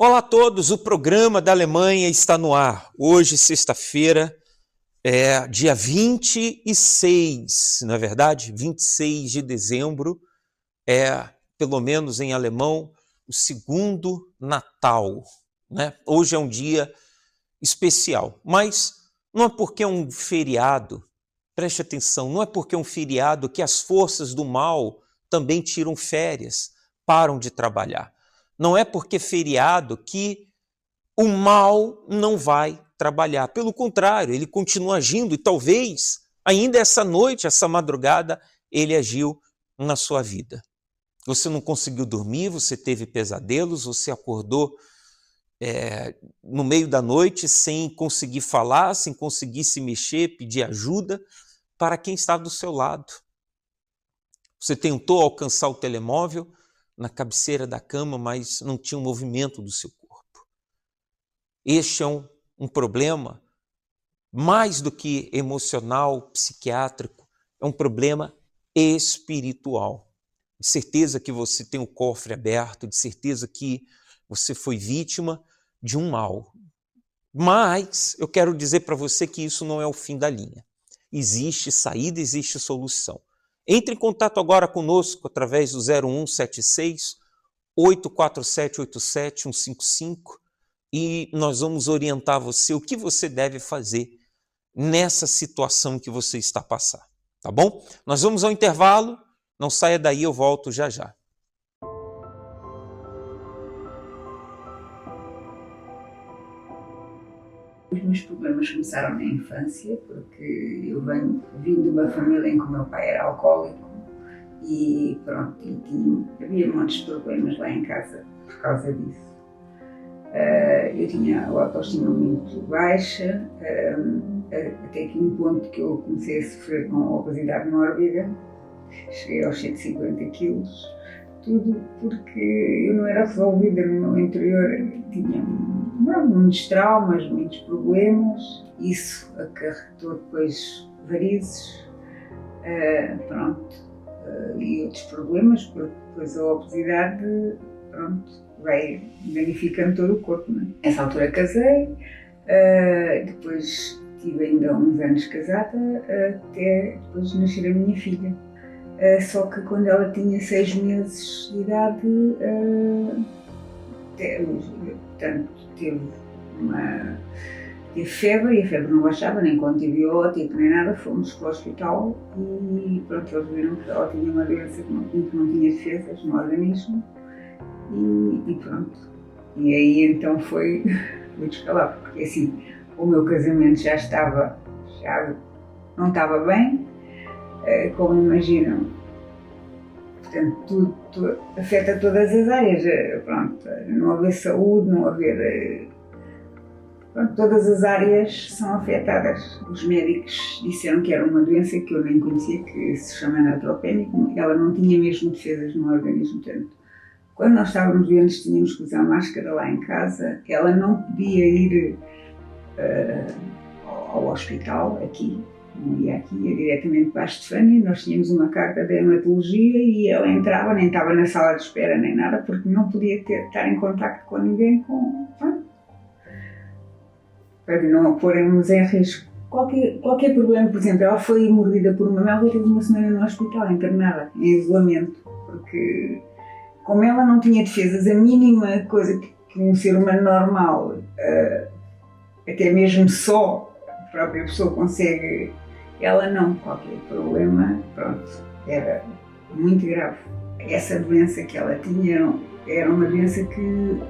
Olá a todos, o programa da Alemanha está no ar. Hoje, sexta-feira, dia 26, não é verdade? 26 de dezembro, pelo menos em alemão, o segundo Natal, né? Hoje é um dia especial, mas não é porque é um feriado, preste atenção, não é porque é um feriado que as forças do mal também tiram férias, param de trabalhar. Não é porque é feriado que o mal não vai trabalhar. Pelo contrário, ele continua agindo e talvez ainda essa noite, essa madrugada, ele agiu na sua vida. Você não conseguiu dormir, você teve pesadelos, você acordou no meio da noite sem conseguir falar, sem conseguir se mexer, pedir ajuda para quem está do seu lado. Você tentou alcançar o telemóvel na cabeceira da cama, mas não tinha um movimento do seu corpo. Este é um problema mais do que emocional, psiquiátrico, é um problema espiritual. De certeza que você tem o cofre aberto, de certeza que você foi vítima de um mal. Mas eu quero dizer para você que isso não é o fim da linha. Existe saída, existe solução. Entre em contato agora conosco através do 0176 847 87155 e nós vamos orientar você o que você deve fazer nessa situação que você está passando, tá bom? Nós vamos ao intervalo, não saia daí, eu volto já já. Os meus problemas começaram na infância, porque eu vim de uma família em que o meu pai era alcoólico e pronto, havia muitos problemas lá em casa por causa disso. Eu tinha a autoestima muito baixa, até que um ponto que eu comecei a sofrer com obesidade mórbida, cheguei aos 150 quilos, tudo porque eu não era resolvida no meu interior, tinha muitos traumas, muitos problemas, isso acarretou depois varizes, e outros problemas, porque depois a obesidade, vai danificando todo o corpo, não é? Nessa altura casei, depois tive ainda uns anos casada, até depois nascer a minha filha. Só que quando ela tinha 6 meses de idade, portanto, teve febre, e a febre não baixava, nem com antibiótico, nem nada. Fomos para o hospital e pronto, eles viram que ela tinha uma doença que não tinha defesas no organismo e pronto. E aí então foi muito escalado, porque assim, o meu casamento já não estava bem, como imaginam. Portanto, tudo afeta todas as áreas, não haver saúde, não haver... todas as áreas são afetadas. Os médicos disseram que era uma doença que eu nem conhecia, que se chama neutropenia, ela não tinha mesmo defesas no organismo. Portanto, quando nós estávamos doentes tínhamos que usar máscara lá em casa, ela não podia ir ao hospital aqui. Não ia aqui, ia diretamente para a Estefânia. Nós tínhamos uma carta da hematologia e ela entrava, nem estava na sala de espera nem nada, porque não podia estar em contacto com ninguém, para não pormos em risco. Qualquer problema, por exemplo, ela foi mordida por uma melga e teve uma semana no hospital, internada, em isolamento, porque como ela não tinha defesas, a mínima coisa que um ser humano normal, até mesmo só a própria pessoa consegue, ela não, qualquer problema, era muito grave. Essa doença que ela tinha era uma doença que,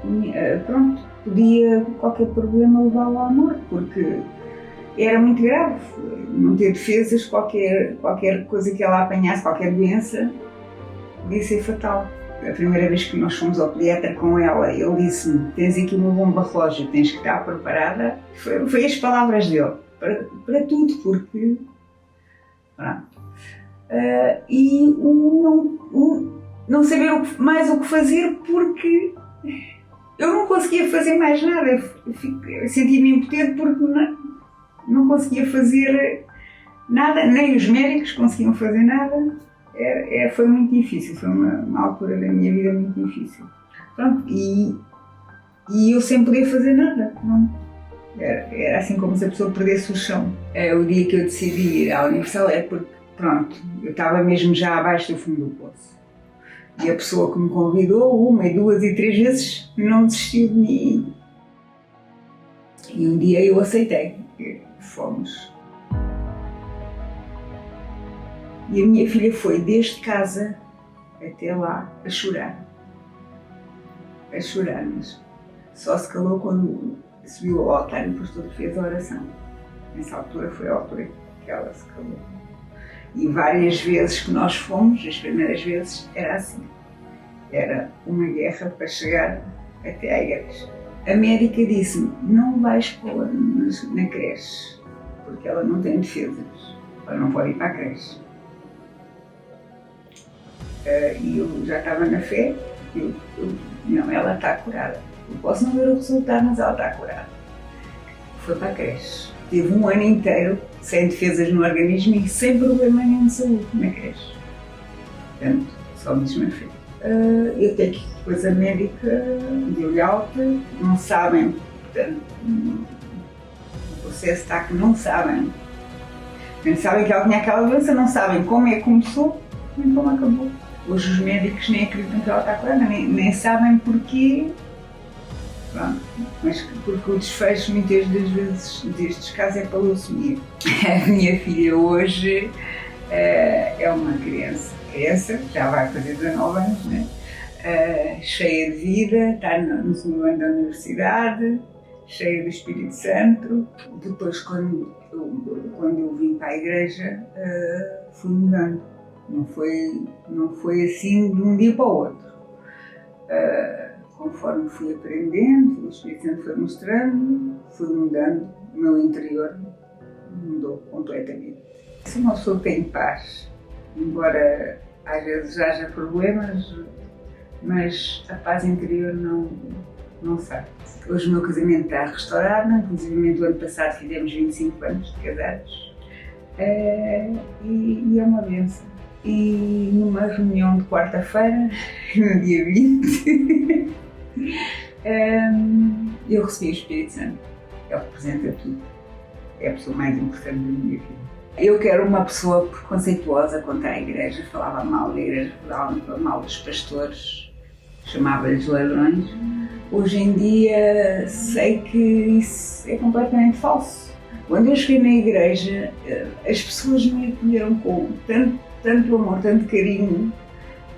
podia qualquer problema levá-la à morte, porque era muito grave. Não ter defesas, qualquer coisa que ela apanhasse, qualquer doença, podia ser fatal. A primeira vez que nós fomos ao pediatra com ela, ele disse-me: tens aqui uma bomba relógio, tens que estar preparada. Foi as palavras dele, para tudo, porque... e não saber mais o que fazer, porque eu não conseguia fazer mais nada. Eu sentia-me impotente porque não conseguia fazer nada, nem os médicos conseguiam fazer nada. Foi muito difícil, foi uma altura da minha vida muito difícil. E E eu sem poder fazer nada, não. Era assim como se a pessoa perdesse o chão. O dia que eu decidi ir à Universal é porque, pronto, eu estava mesmo já abaixo do fundo do poço. E a pessoa que me convidou, 1, 2 e 3 vezes, não desistiu de mim. E um dia eu aceitei. Fomos. E a minha filha foi desde casa até lá a chorar. A chorar, mas só se calou quando subiu ao altar e o pastor fez a oração. Nessa altura foi a altura que ela se calou. E várias vezes que nós fomos, as primeiras vezes, era assim. Era uma guerra para chegar até à igreja. A médica disse-me, não vais pôr na creche, porque ela não tem defesas. Ela não pode ir para a creche. E eu já estava na fé, não, ela está curada. Eu posso não ver o resultado, mas ela está curada. Foi para a creche. Teve um ano inteiro sem defesas no organismo e sem problema nenhum de saúde na creche. Portanto, só mesmo a fé. Eu tenho que, depois a médica deu-lhe alta, não sabem, portanto, o processo está que não sabem. Nem sabem que ela tinha aquela doença, não sabem como é que começou, nem como acabou. Hoje os médicos nem acreditam que ela está curada, nem sabem porquê. Pronto, mas porque o desfecho muitas das vezes destes casos é pela leucemia. A minha filha hoje é uma criança, já vai fazer 19 anos, né? Cheia de vida, está no segundo ano da universidade, cheia do Espírito Santo. Depois, quando eu vim para a igreja, fui mudando. Não foi assim de um dia para o outro. Conforme fui aprendendo, o Espírito Santo foi mostrando, fui mudando, o meu interior mudou completamente. Se uma pessoa tem paz, embora às vezes haja problemas, mas a paz interior não sai. Hoje o meu casamento está restaurado, inclusive no ano passado fizemos 25 anos de casados, e é uma bênção. E numa reunião de quarta-feira, no dia 20, eu recebi o Espírito Santo. Ele representa tudo. É a pessoa mais importante da minha vida. Eu quero uma pessoa preconceituosa contra a igreja, falava mal da igreja, falava mal dos pastores, chamava-lhes ladrões. Hoje em dia sei que isso é completamente falso. Quando eu cheguei na igreja, as pessoas me acolheram com tanto amor, tanto carinho,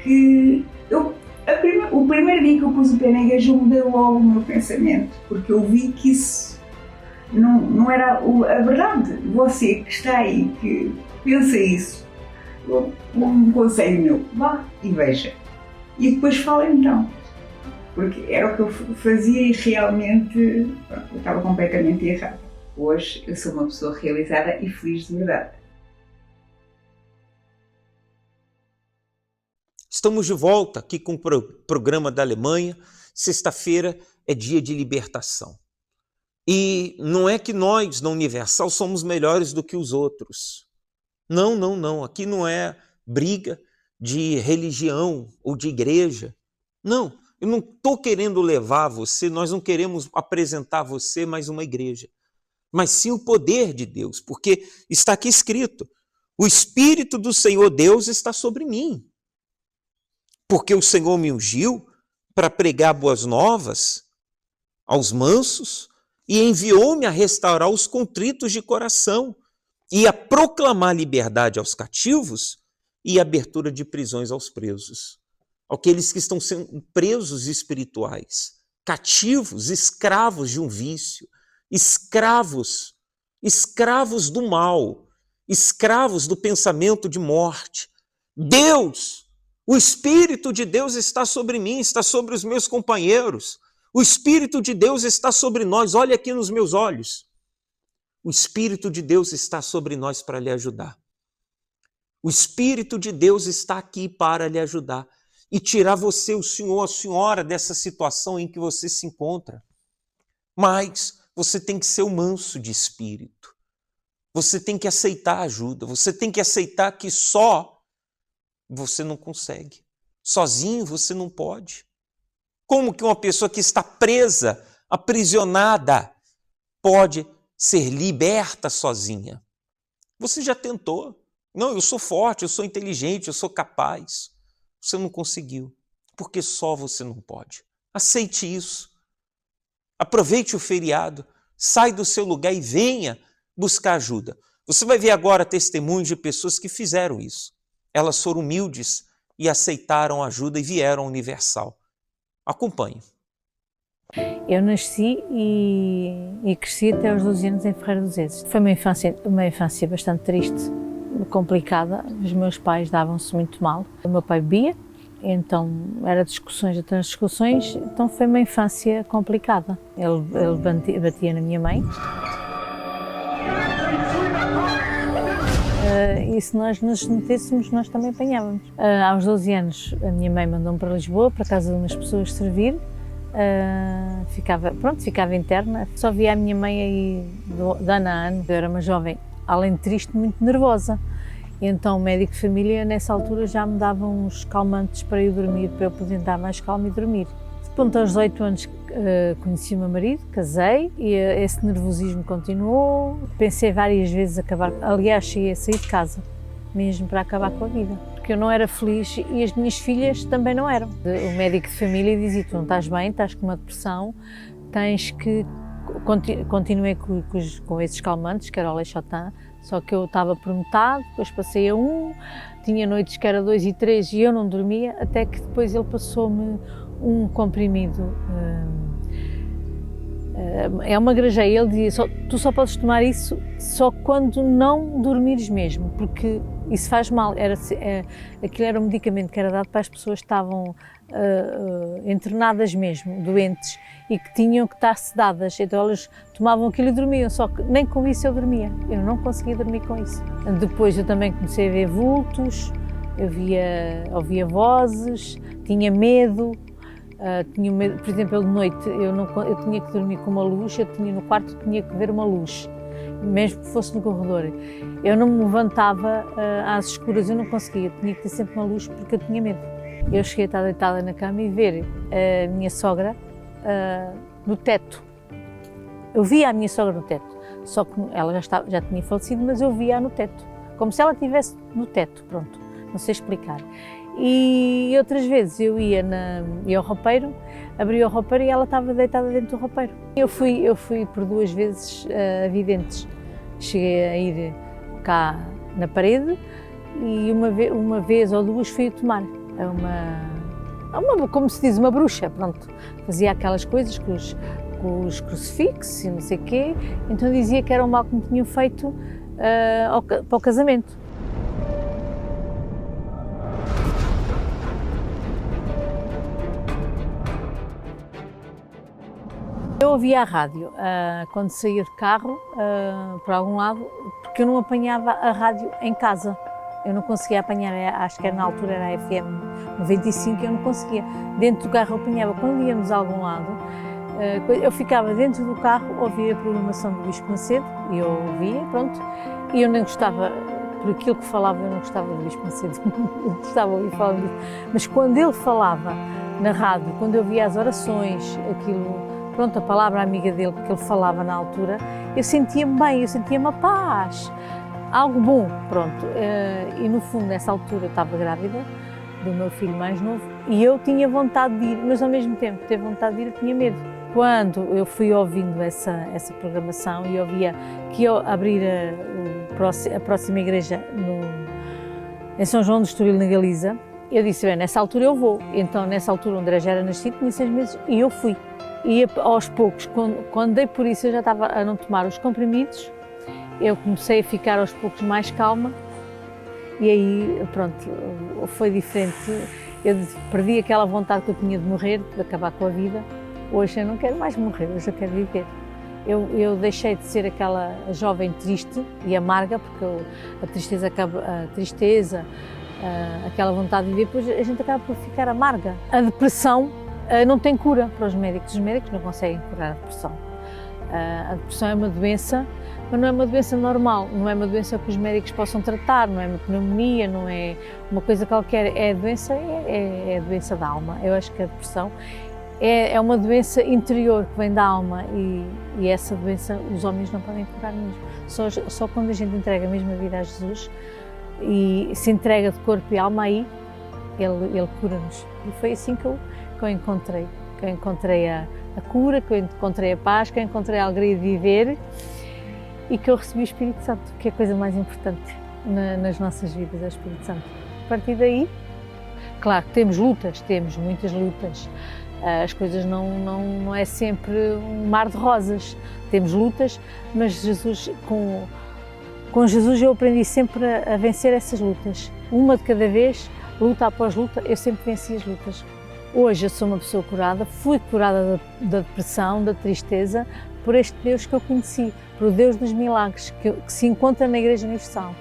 que o primeiro dia que eu pus o pé na igreja eu mudei logo o meu pensamento, porque eu vi que isso não era a verdade. Você que está aí, que pensa isso, um conselho meu, vá e veja. E depois fala então. Porque era o que eu fazia e realmente eu estava completamente errado. Hoje eu sou uma pessoa realizada e feliz de verdade. Estamos de volta aqui com o programa da Alemanha. Sexta-feira é dia de libertação. E não é que nós, na Universal, somos melhores do que os outros. Não. Aqui não é briga de religião ou de igreja. Não, eu não estou querendo levar você, nós não queremos apresentar você mais uma igreja, mas sim o poder de Deus, porque está aqui escrito, o Espírito do Senhor Deus está sobre mim. Porque o Senhor me ungiu para pregar boas novas aos mansos e enviou-me a restaurar os contritos de coração e a proclamar liberdade aos cativos e abertura de prisões aos presos. Aqueles que estão sendo presos espirituais, cativos, escravos de um vício, escravos do mal, escravos do pensamento de morte. Deus, o Espírito de Deus está sobre mim, está sobre os meus companheiros. O Espírito de Deus está sobre nós. Olha aqui nos meus olhos. O Espírito de Deus está sobre nós para lhe ajudar. O Espírito de Deus está aqui para lhe ajudar e tirar você, o senhor, a senhora, dessa situação em que você se encontra. Mas você tem que ser o manso de espírito. Você tem que aceitar ajuda. Você tem que aceitar que só você não consegue. Sozinho você não pode. Como que uma pessoa que está presa, aprisionada, pode ser liberta sozinha? Você já tentou. Não, eu sou forte, eu sou inteligente, eu sou capaz. Você não conseguiu, porque só você não pode. Aceite isso. Aproveite o feriado, sai do seu lugar e venha buscar ajuda. Você vai ver agora testemunhos de pessoas que fizeram isso. Elas foram humildes e aceitaram ajuda e vieram ao Universal. Acompanhe. Eu nasci e cresci até aos 12 anos em Ferreira dos Ezes. Foi uma infância bastante triste, complicada. Os meus pais davam-se muito mal. O meu pai bebia, então era discussões atrás de discussões, então foi uma infância complicada. Ele batia na minha mãe. E se nós nos metêssemos, nós também apanhávamos. Aos 12 anos, a minha mãe mandou-me para Lisboa, para a casa de umas pessoas servir. Ficava interna. Só via a minha mãe aí de ano a ano. Eu era uma jovem, além de triste, muito nervosa. E então o médico de família, nessa altura, já me dava uns calmantes para eu dormir, para eu poder estar mais calma e dormir. Pronto, aos 18 anos conheci o meu marido, casei e esse nervosismo continuou. Pensei várias vezes acabar, aliás, cheguei a sair de casa, mesmo para acabar com a vida. Porque eu não era feliz e as minhas filhas também não eram. O médico de família dizia, tu não estás bem, estás com uma depressão, tens que... Continuei com esses calmantes, que era o Lexotan, só que eu estava por metade, depois passei a 1, tinha noites que era 2 e 3 e eu não dormia, até que depois ele passou-me um comprimido, é uma grajeia, ele dizia, tu só podes tomar isso só quando não dormires mesmo, porque isso faz mal. Aquilo era um medicamento que era dado para as pessoas que estavam internadas mesmo, doentes, e que tinham que estar sedadas, então elas tomavam aquilo e dormiam, só que nem com isso eu dormia, eu não conseguia dormir com isso. Depois eu também comecei a ver vultos, ouvia vozes, tinha medo, por exemplo, de noite eu tinha que dormir com uma luz, no quarto tinha que ver uma luz, mesmo que fosse no corredor. Eu não me levantava às escuras, eu não conseguia, tinha que ter sempre uma luz porque eu tinha medo. Eu cheguei a estar deitada na cama e ver a minha sogra no teto. Eu via a minha sogra no teto, só que ela já tinha falecido, mas eu via-a no teto, como se ela estivesse no teto, pronto, não sei explicar. E outras vezes eu ia ao roupeiro, abria o roupeiro e ela estava deitada dentro do roupeiro. Eu fui por 2 vezes a videntes, cheguei a ir cá na parede e uma vez ou 2 fui a tomar. Como se diz, uma bruxa, pronto. Fazia aquelas coisas com os crucifixos e não sei o quê, então dizia que era um mal que me tinham feito para o casamento. Eu ouvia a rádio quando saía de carro para algum lado, porque eu não apanhava a rádio em casa. Eu não conseguia apanhar, acho que na altura era a FM 95, eu não conseguia. Dentro do carro eu apanhava, quando íamos a algum lado, eu ficava dentro do carro, ouvia a programação do Luís Macedo, e eu ouvia, pronto, e eu nem gostava, por aquilo que falava, eu não gostava do Luís Macedo, eu gostava de ouvir falar disso. Mas quando ele falava na rádio, quando eu via as orações, aquilo, pronto, a palavra amiga dele que ele falava na altura, eu sentia-me bem, eu sentia-me a paz. Algo bom, pronto, e no fundo nessa altura eu estava grávida do meu filho mais novo e eu tinha vontade de ir, mas ao mesmo tempo ter vontade de ir eu tinha medo. Quando eu fui ouvindo essa programação e ouvia que ia abrir a próxima igreja em São João do Estoril, na Galiza, eu disse, bem, nessa altura eu vou. Então nessa altura o André já era nascido, tinha 6 meses e eu fui. E aos poucos, quando dei por isso eu já estava a não tomar os comprimidos, eu comecei a ficar aos poucos mais calma e aí, pronto, foi diferente. Eu perdi aquela vontade que eu tinha de morrer, de acabar com a vida. Hoje eu não quero mais morrer, hoje eu quero viver. Eu deixei de ser aquela jovem triste e amarga, porque a tristeza, aquela vontade de viver, depois a gente acaba por ficar amarga. A depressão não tem cura para os médicos não conseguem curar a depressão. A depressão é uma doença, mas não é uma doença normal, não é uma doença que os médicos possam tratar, não é uma pneumonia, não é uma coisa qualquer, é a doença da alma. Eu acho que a depressão, É uma doença interior que vem da alma e essa doença os homens não podem curar mesmo. Só quando a gente entrega mesmo a vida a Jesus e se entrega de corpo e alma, aí Ele cura-nos. E foi assim que eu encontrei. Que eu encontrei a cura, que eu encontrei a paz, que eu encontrei a alegria de viver e que eu recebi o Espírito Santo, que é a coisa mais importante nas nossas vidas, é o Espírito Santo. A partir daí, claro que temos lutas, temos muitas lutas. As coisas não é sempre um mar de rosas. Temos lutas, mas com Jesus eu aprendi sempre a vencer essas lutas. Uma de cada vez, luta após luta, eu sempre venci as lutas. Hoje eu sou uma pessoa curada, fui curada da depressão, da tristeza, por este Deus que eu conheci, por o Deus dos milagres, que se encontra na Igreja Universal.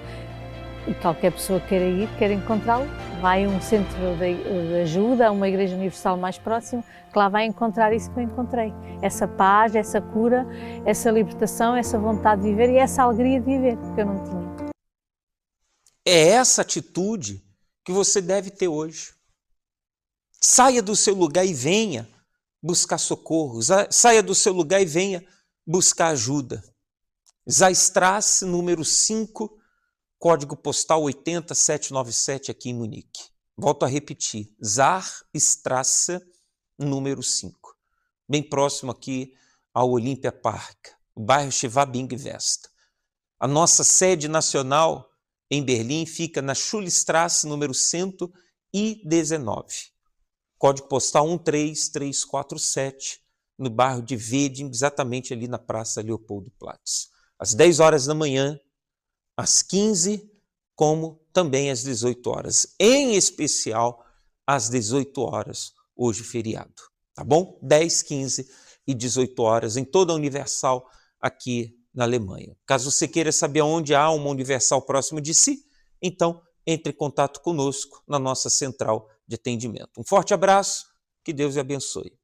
E qualquer pessoa queira encontrá-lo, vai a um centro de ajuda, a uma Igreja Universal mais próxima, que lá vai encontrar isso que eu encontrei. Essa paz, essa cura, essa libertação, essa vontade de viver e essa alegria de viver, que eu não tinha. É essa atitude que você deve ter hoje. Saia do seu lugar e venha buscar socorro. Saia do seu lugar e venha buscar ajuda. Zastrasse, número 5, código postal 80797 aqui em Munique. Volto a repetir, Zastrasse, número 5. Bem próximo aqui ao Olympia Park, o bairro Schwabing West. A nossa sede nacional em Berlim fica na Schulstrasse, número 119. Código postal 13347, no bairro de Weding, exatamente ali na Praça Leopoldplatz. Às 10 horas da manhã, às 15, como também às 18 horas. Em especial, às 18 horas, hoje feriado. Tá bom? 10, 15 e 18 horas em toda a Universal aqui na Alemanha. Caso você queira saber onde há uma Universal próximo de si, então entre em contato conosco na nossa central de atendimento. Um forte abraço, que Deus o abençoe.